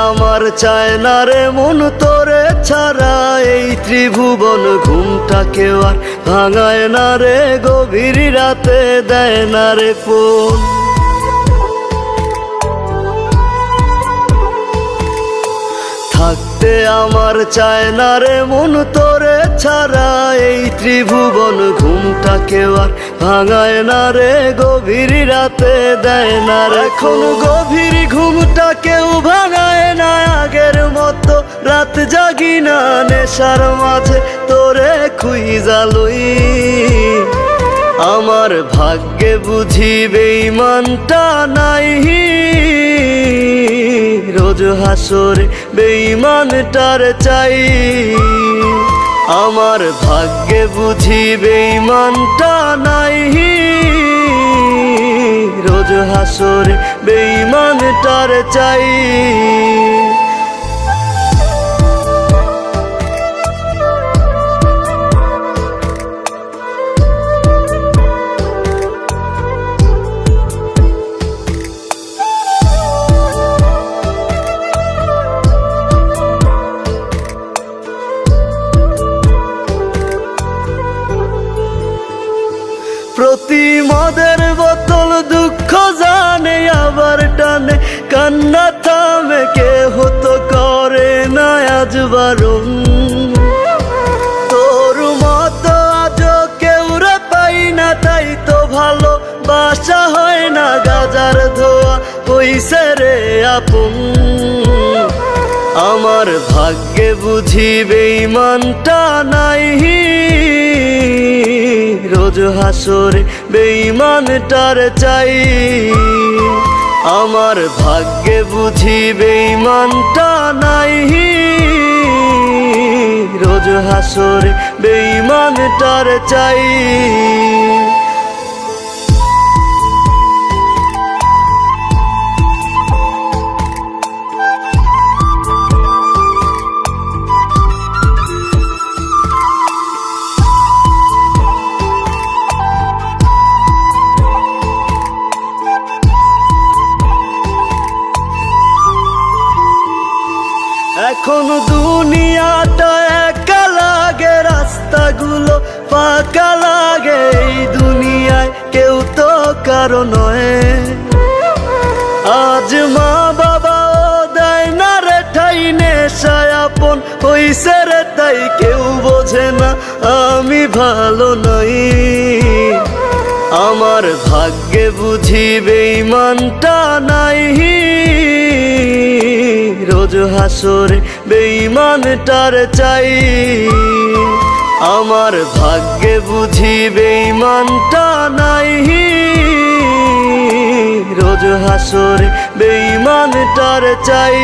আমার চায় না রে মন তোরে ছাড়া, এই ত্রিভুবন ঘুমটাকেও আর ভাঙায় না রে, গভীর রাতে দেয় না রে ফোন। থাকতে আমার চায় না রে মন তোরে ছাড়া, এই ত্রিভুবন ঘুমটাকেও আর ভাঙায় না রে, গভীর রাতে দেয় না রে। এখন গভীর ঘুমটা কেউ ভাঙায় না, আগের মতো রাত জাগি না, নেশার মাঝে তোরে খুঁজা লই। আমার ভাগ্যে বুঝি বেঈমানটা নাই, রোজ হাসরে বেঈমানটার চাই। আমার ভাগ্যে বুঝি বেঈমানটা নাই, রোজ হাসরে বেঈমানটার চাই। প্রতি মদের বোতল দুঃখ জানে আবার টানে, কান্না থামে কে হতো করে না আজ বারণ। তোর মতো আজ কেউ রে পাই না, তাই তো ভালো বাসা হয় না, গাজার ধোয়া হইছে রে আপন। আমার ভাগ্যে বুঝি বেঈমানটা নাই, রোজ হাসরে বেঈমানটার চাই। আমার ভাগ্যে বুঝি বেঈমানটা নাই, রোজ হাসরে বেঈমানটার চাই। এখন দুনিয়াটা একা লাগে, রাস্তাগুলো ফাঁকা লাগে, এই দুনিয়ায় কেউ তো কারো নয়। আজ মা বাবাও দেয় না রে ঠাই, নেশায় আপন হইছে রে তাই কেউ বোঝে না আমি ভালো নই। আমার ভাগ্যে বুঝি বেঈমানটা নাই, রোজ হাসরে বেঈমানটার চাই। আমার ভাগ্যে বুঝি বেঈমানটা নাই, রোজ হাসরে বেঈমানটার চাই।